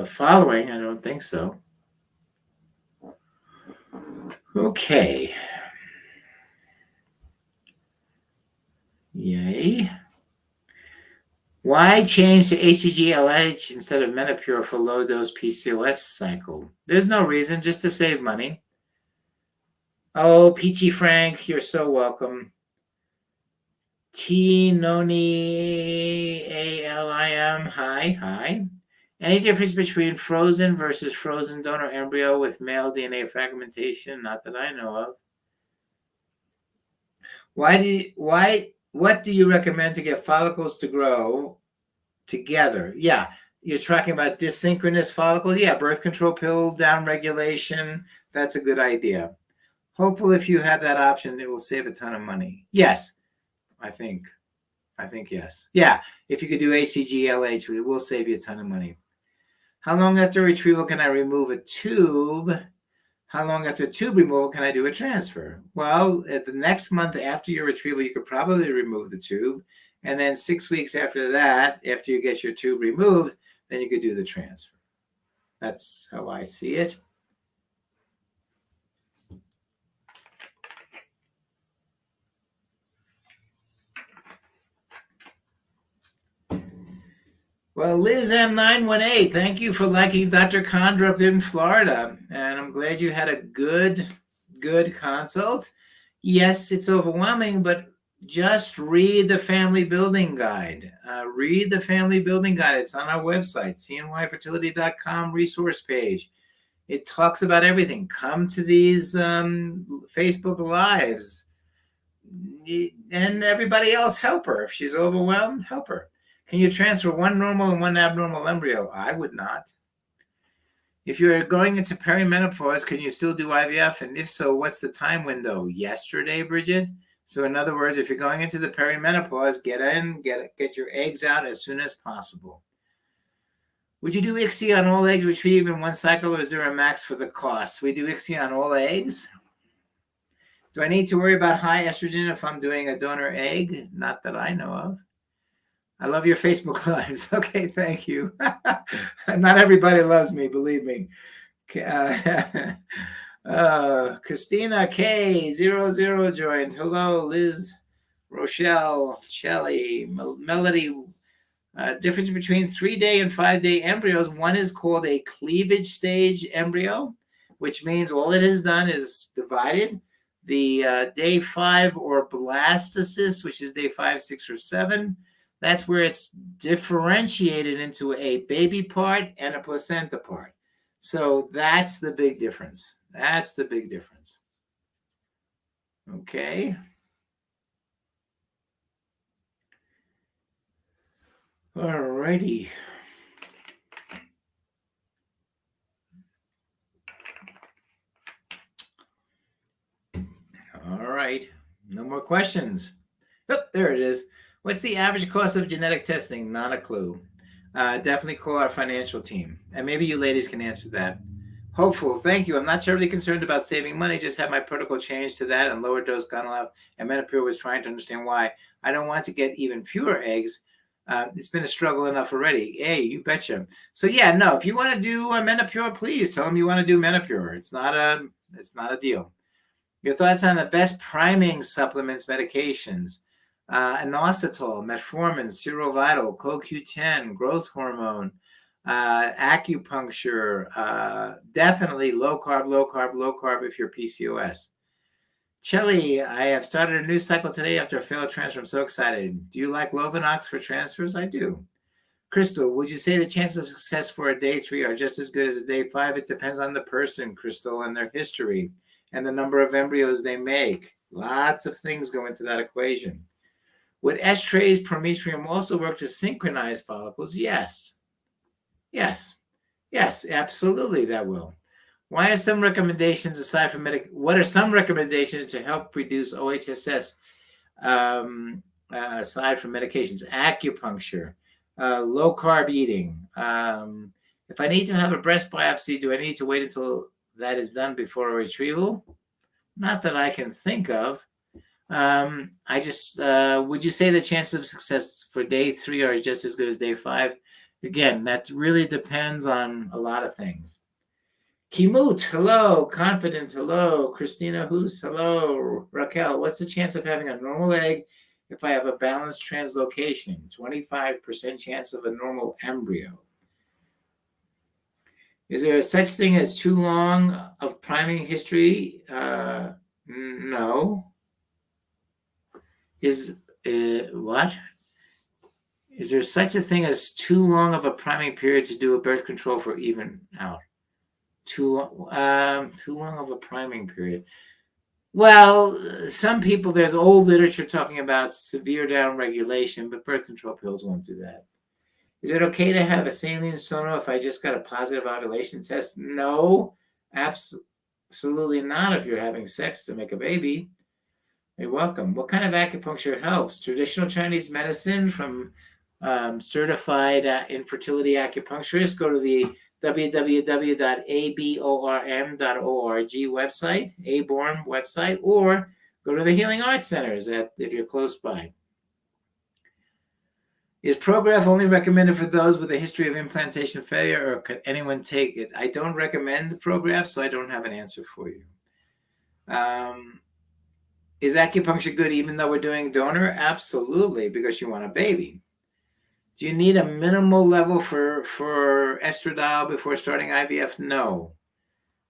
following, I don't think so. Okay. Yay. Why change to HCG-LH instead of Menopur for low-dose PCOS cycle? There's no reason, just to save money. Oh, Peachy Frank, you're so welcome. T Noni ALIM, hi. Any difference between frozen versus frozen donor embryo with male DNA fragmentation? Not that I know of. What do you recommend to get follicles to grow together? Yeah, you're talking about dysynchronous follicles. Yeah, birth control pill down regulation. That's a good idea. Hopefully, if you have that option, it will save a ton of money. Yes, I think yes. Yeah, if you could do HCG-LH, it will save you a ton of money. How long after retrieval can I remove a tube? How long after tube removal can I do a transfer? Well, at the next month after your retrieval, you could probably remove the tube. And then 6 weeks after that, after you get your tube removed, then you could do the transfer. That's how I see it. Well, Liz M918, thank you for liking Dr. Condra up in Florida. And I'm glad you had a good consult. Yes, it's overwhelming, but just read the Family Building Guide. Read the Family Building Guide. It's on our website, cnyfertility.com resource page. It talks about everything. Come to these Facebook Lives. And everybody else, help her. If she's overwhelmed, help her. Can you transfer one normal and one abnormal embryo? I would not. If you're going into perimenopause, can you still do IVF? And if so, what's the time window? Yesterday, Bridget? So in other words, if you're going into the perimenopause, get your eggs out as soon as possible. Would you do ICSI on all eggs retrieved in one cycle, or is there a max for the cost? We do ICSI on all eggs. Do I need to worry about high estrogen if I'm doing a donor egg? Not that I know of. I love your Facebook Lives. Okay, thank you. Not everybody loves me, believe me. Christina K00 joined. Hello, Liz, Rochelle, Shelly, Melody. Difference between 3-day and 5-day embryos. One is called a cleavage stage embryo, which means all it has done is divided. The day 5 or blastocyst, which is day 5, 6, or 7, that's where it's differentiated into a baby part and a placenta part. So that's the big difference. That's the big difference. Okay. All righty. right. No more questions. Oh, there it is. What's the average cost of genetic testing? Not a clue. Definitely call our financial team. And maybe you ladies can answer that. Hopeful. Thank you. I'm not terribly concerned about saving money. Just had my protocol changed to that and lower dose Gonalab. And Menopur was trying to understand why. I don't want to get even fewer eggs. It's been a struggle enough already. Hey, you betcha. So yeah, no. If you want to do a Menopur, please tell them you want to do Menopur. It's not a deal. Your thoughts on the best priming supplements, medications? Inositol, metformin, Serovital, CoQ10, growth hormone, acupuncture, definitely low carb if you're PCOS. Chelly, I have started a new cycle today after a failed transfer. I'm so excited. Do you like Lovenox for transfers? I do. Crystal, would you say the chances of success for a day 3 are just as good as a day 5? It depends on the person, Crystal, and their history and the number of embryos they make. Lots of things go into that equation. Would estraze prometrium also work to synchronize follicles? Yes. Yes. Yes, absolutely that will. Why are some recommendations aside from what are some recommendations to help reduce OHSS aside from medications? Acupuncture, low carb eating. If I need to have a breast biopsy, do I need to wait until that is done before a retrieval? Not that I can think of. I just would you say the chances of success for day 3 are just as good as day 5? Again, that really depends on a lot of things. Kimut, hello. Confident, hello. Christina Hoos, hello. Raquel, what's the chance of having a normal egg if I have a balanced translocation? 25% chance of a normal embryo. Is there such thing as too long of priming history? No. What? Is there such a thing as too long of a priming period to do a birth control for even out? Too long of a priming period. Well, some people, there's old literature talking about severe downregulation, but birth control pills won't do that. Is it okay to have a saline sono if I just got a positive ovulation test? No, absolutely not if you're having sex to make a baby. You're welcome. What kind of acupuncture helps? Traditional Chinese medicine from certified infertility acupuncturists. Go to the www.aborm.org website, ABORM website, or go to the Healing Arts Centers if you're close by. Is Prograf only recommended for those with a history of implantation failure, or could anyone take it? I don't recommend Prograf, so I don't have an answer for you. Is acupuncture good even though we're doing donor? Absolutely, because you want a baby. Do you need a minimal level for estradiol before starting IVF? No.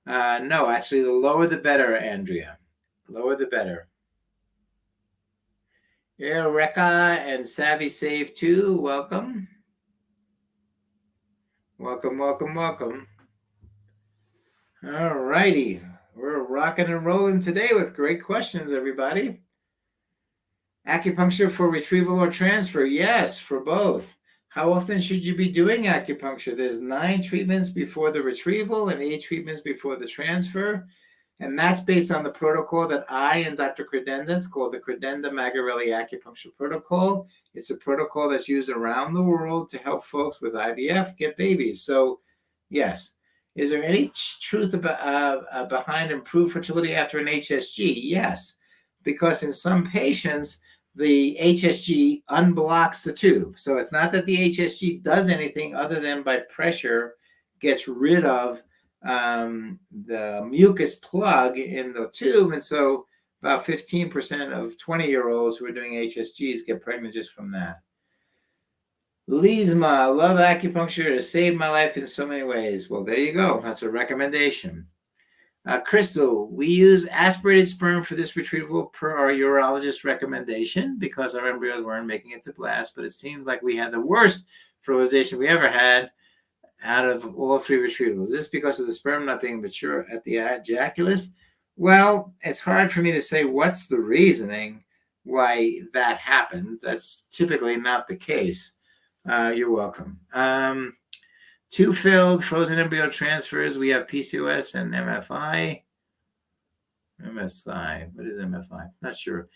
No, actually, the lower the better, Andrea. The lower the better. Eureka and Savvy Save 2, welcome. Welcome. All righty. We're rocking and rolling today with great questions, everybody. Acupuncture for retrieval or transfer? Yes, for both. How often should you be doing acupuncture? There's 9 treatments before the retrieval and 8 treatments before the transfer. And that's based on the protocol that I and Dr. Credenda, it's called the Credenda-Magarelli Acupuncture Protocol. It's a protocol that's used around the world to help folks with IVF get babies. So, yes. Is there any truth about, behind improved fertility after an HSG? Yes, because in some patients, the HSG unblocks the tube. So it's not that the HSG does anything other than by pressure gets rid of the mucus plug in the tube. And so about 15% of 20-year-olds who are doing HSGs get pregnant just from that. Lisma, I love acupuncture. It has saved my life in so many ways. Well, there you go. That's a recommendation. Crystal, we use aspirated sperm for this retrieval per our urologist recommendation because our embryos weren't making it to blast, but it seemed like we had the worst fertilization we ever had out of all 3 retrievals. Is this because of the sperm not being mature at the ejaculate? Well, it's hard for me to say what's the reasoning why that happened. That's typically not the case. You're welcome. 2 failed frozen embryo transfers. We have PCOS and MFI. MSI. What is MFI? Not sure.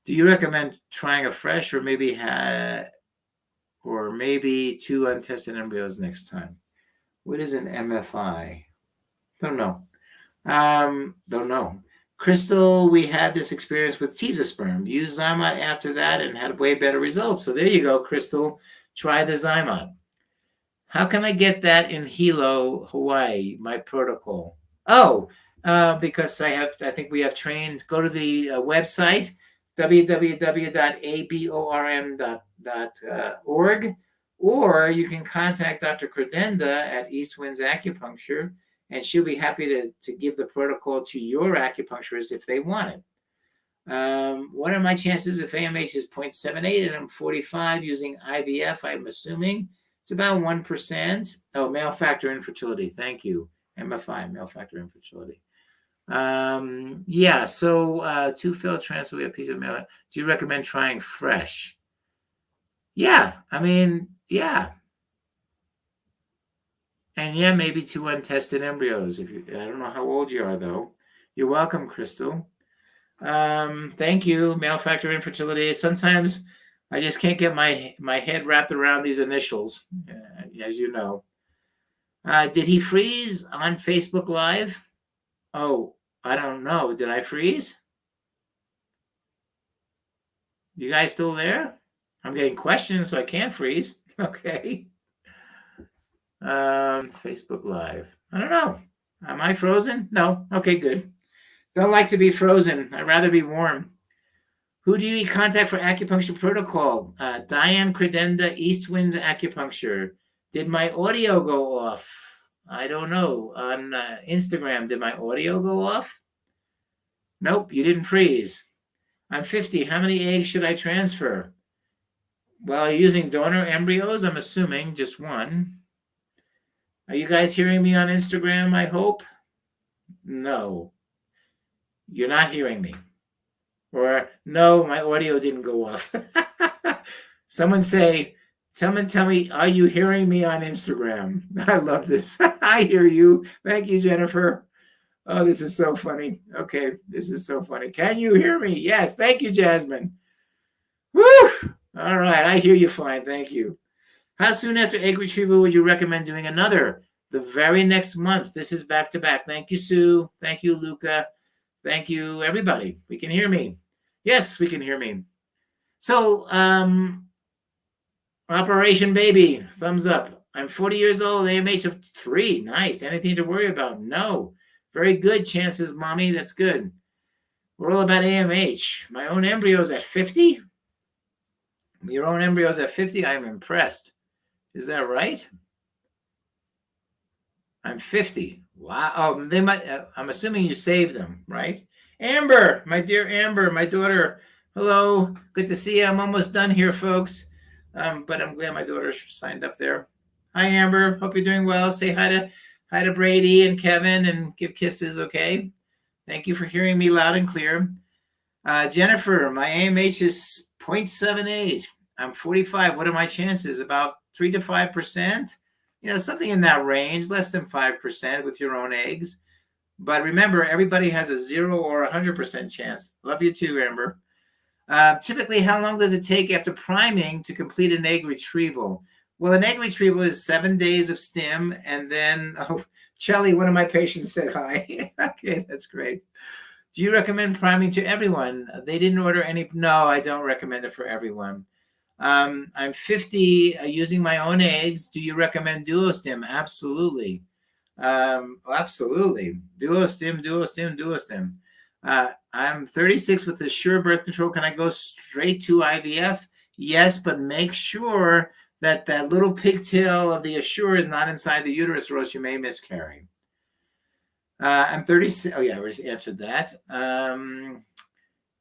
Do you recommend trying a fresh or maybe two untested embryos next time? What is an MFI? Don't know. Don't know. Crystal, we had this experience with Tesosperm. Used Zymot after that and had way better results. So there you go, Crystal. Try the Zymot. How can I get that in Hilo, Hawaii, my protocol? Oh, because I think we have trained. Go to the website, www.aborm.org, or you can contact Dr. Credenda at East Winds Acupuncture, and she'll be happy to give the protocol to your acupuncturist if they want it. What are my chances if AMH is 0.78 and I'm 45 using IVF? I'm assuming it's about 1%. Oh, male factor infertility. Thank you. MFI, male factor infertility. Yeah, so two failed transfer, we have a piece of male. Do you recommend trying fresh? Yeah, I mean, yeah. And yeah, maybe two untested embryos. I don't know how old you are, though. You're welcome, Crystal. Thank you. Male factor infertility. Sometimes I just can't get my head wrapped around these initials, as you know. Did he freeze on Facebook Live? Oh, I don't know. Did I freeze? You guys still there? I'm getting questions, so I can't freeze. Okay. Facebook Live. I don't know. Am I frozen? No. Okay, good. Don't like to be frozen. I'd rather be warm. Who do you contact for acupuncture protocol? Diane Credenda, East Winds Acupuncture. Did my audio go off? I don't know. On Instagram, did my audio go off? Nope, you didn't freeze. I'm 50. How many eggs should I transfer? Well, using donor embryos, I'm assuming just one. Are you guys hearing me on Instagram, I hope? No. You're not hearing me. Or, no, my audio didn't go off. Someone tell me, are you hearing me on Instagram? I love this. I hear you. Thank you, Jennifer. Oh, this is so funny. Okay, this is so funny. Can you hear me? Yes, thank you, Jasmine. Woo! All right, I hear you fine. Thank you. How soon after egg retrieval would you recommend doing another? The very next month. This is back to back. Thank you, Sue. Thank you, Luca. Thank you, everybody. We can hear me. Yes, we can hear me. So, Operation Baby, thumbs up. I'm 40 years old, AMH of 3. Nice. Anything to worry about? No. Very good chances, Mommy. That's good. We're all about AMH. My own embryos at 50? Your own embryos at 50? I'm impressed. Is that right? I'm 50. Wow. Oh, they might. I'm assuming you saved them, right? Amber, my dear Amber, my daughter. Hello. Good to see you. I'm almost done here, folks. But I'm glad my daughter signed up there. Hi, Amber. Hope you're doing well. Say hi to Brady and Kevin and give kisses, okay? Thank you for hearing me loud and clear. Jennifer, my AMH is 0.78. I'm 45. What are my chances? About 3 to 5%? Something in that range, less than 5% with your own eggs. But remember, everybody has a 0 or 100% chance. Love you too, Amber. Typically, how long does it take after priming to complete an egg retrieval? Well, an egg retrieval is 7 days of stim, and then, Chelly, one of my patients said hi. Okay, that's great. Do you recommend priming to everyone? They didn't order any. No, I don't recommend it for everyone. I'm 50 using my own eggs. Do you recommend DuoStim? Absolutely. Absolutely. DuoStim. I'm 36 with Assure birth control. Can I go straight to IVF? Yes, but make sure that that little pigtail of the Assure is not inside the uterus, or else you may miscarry. I'm 36. Oh, yeah, I already answered that.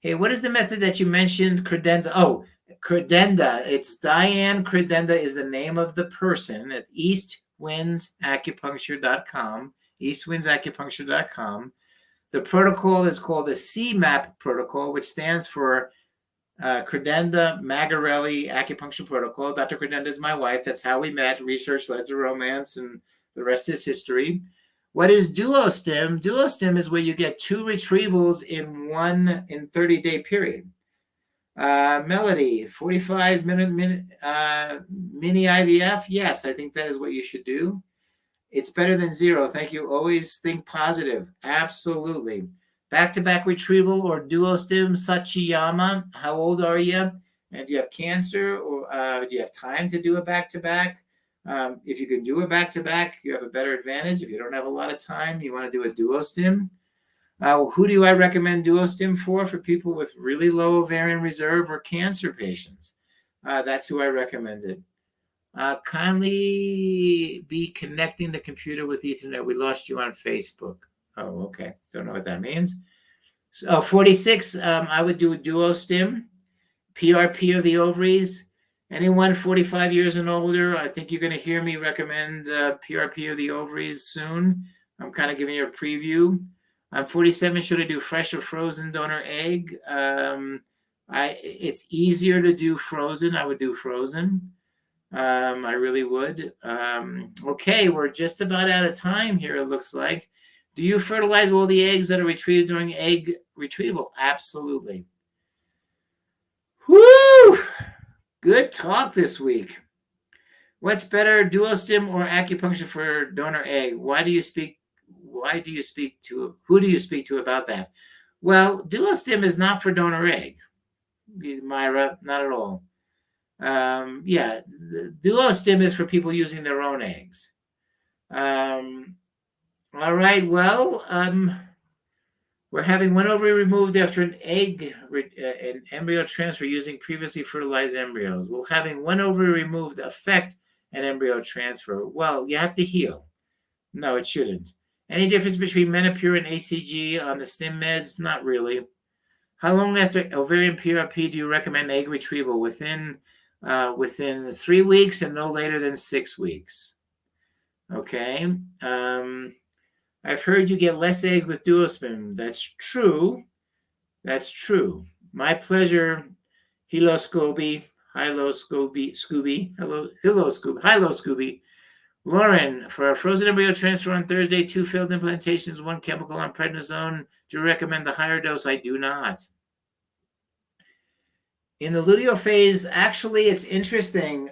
Hey, what is the method that you mentioned? Credenza. Oh, Credenda. It's Diane Credenda is the name of the person at eastwindsacupuncture.com. Eastwindsacupuncture.com. The protocol is called the CMAP protocol, which stands for Credenda Magarelli Acupuncture Protocol. Dr. Credenda is my wife. That's how we met. Research led to romance, and the rest is history. What is duostim? Duostim is where you get 2 retrievals in 30-day period. Melody, 45-minute mini IVF. Yes, I think that is what you should do. It's better than 0. Thank you. Always think positive. Absolutely. Back-to-back retrieval or duostim, Sachiyama. How old are you? And do you have cancer, or do you have time to do a back-to-back? If you can do a back-to-back, you have a better advantage. If you don't have a lot of time, you want to do a duostim. Who do I recommend duostim for? For people with really low ovarian reserve or cancer patients. That's who I recommend it. Kindly be connecting the computer with Ethernet. We lost you on Facebook. Oh, okay. Don't know what that means. So 46, I would do a duostim, PRP of the ovaries. Anyone 45 years and older, I think you're going to hear me recommend PRP of the ovaries soon. I'm kind of giving you a preview. I'm 47. Should I do fresh or frozen donor egg? It's easier to do frozen. I would do frozen. I really would. Okay, we're just about out of time here, it looks like. Do you fertilize all the eggs that are retrieved during egg retrieval? Absolutely. Woo! Good talk this week. What's better, duostim or acupuncture for donor egg? Who do you speak to about that? Well, duostim is not for donor egg, Myra, not at all. Yeah, the duostim is for people using their own eggs. All right, well, we're having one ovary removed after an embryo transfer using previously fertilized embryos. Will having one ovary removed affect an embryo transfer? Well, you have to heal. No, it shouldn't. Any difference between Menopur and HCG on the stim meds? Not really. How long after ovarian PRP do you recommend egg retrieval? Within 3 weeks and no later than 6 weeks. Okay. I've heard you get less eggs with duostim. That's true. That's true. My pleasure. Hello, Scooby. Hello, Scooby. Hello, Scooby. Hello, Scooby. Lauren, for a frozen embryo transfer on Thursday, 2 failed implantations, 1 chemical on prednisone. Do you recommend the higher dose? I do not. In the luteal phase, actually, it's interesting.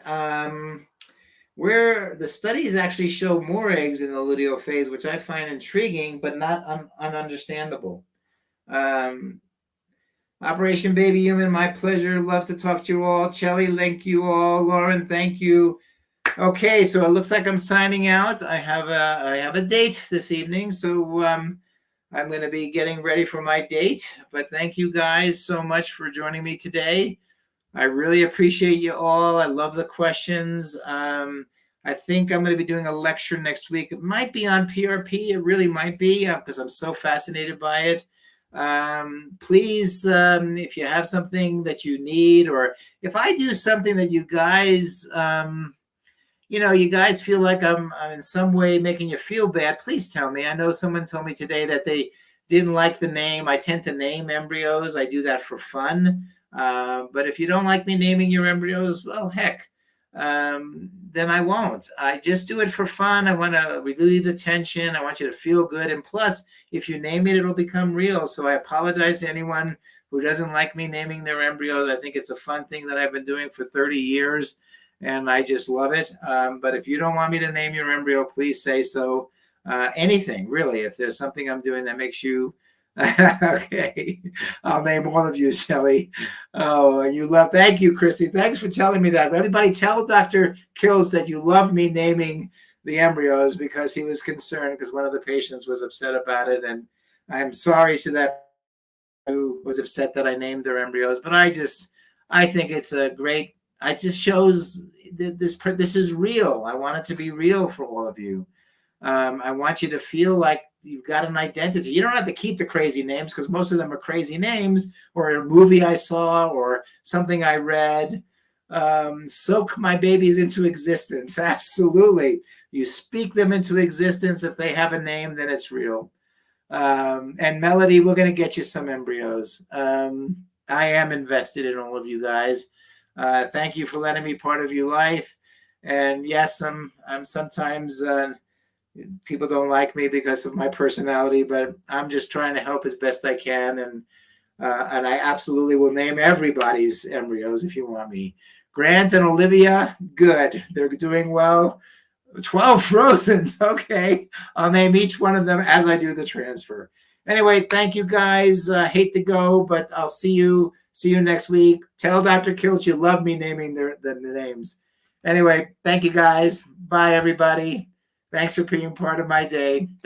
Where the studies actually show more eggs in the luteal phase, which I find intriguing, but not ununderstandable. Operation Baby Human, my pleasure. Love to talk to you all. Chelly, thank you all. Lauren, thank you. Okay, so it looks like I'm signing out. I have a date this evening, so I'm going to be getting ready for my date. But thank you guys so much for joining me today. I really appreciate you all. I love the questions. I think I'm going to be doing a lecture next week. It might be on PRP. It really might be because I'm so fascinated by it. Please, if you have something that you need, or if I do something that you guys, you guys feel like I'm in some way making you feel bad, please tell me. I know someone told me today that they didn't like the name. I tend to name embryos. I do that for fun. But if you don't like me naming your embryos, well, heck, then I won't. I just do it for fun. I want to relieve the tension. I want you to feel good. And plus, if you name it, it'll become real. So I apologize to anyone who doesn't like me naming their embryos. I think it's a fun thing that I've been doing for 30 years, and I just love it. But if you don't want me to name your embryo, please say so. Anything, really. If there's something I'm doing that makes you okay, I'll name all of you, Shelley. Oh, you love. Thank you, Christy. Thanks for telling me that. Everybody, tell Dr. Kills that you love me naming the embryos, because he was concerned because one of the patients was upset about it, and I'm sorry to that who was upset that I named their embryos. But I think it's a great. It just shows that this is real. I want it to be real for all of you. I want you to feel like you've got an identity. You don't have to keep the crazy names, because most of them are crazy names, or a movie I saw, or something I read. Soak my babies into existence. Absolutely. You speak them into existence. If they have a name, then it's real. And Melody, we're going to get you some embryos. I am invested in all of you guys. Thank you for letting me part of your life. And yes, I'm sometimes People don't like me because of my personality, but I'm just trying to help as best I can. And I absolutely will name everybody's embryos if you want me. Grant and Olivia, good. They're doing well. 12 Frozens. Okay. I'll name each one of them as I do the transfer. Anyway, thank you guys. Hate to go, but I'll see you next week. Tell Dr. Kilch you love me naming the names. Anyway, thank you guys. Bye, everybody. Thanks for being part of my day.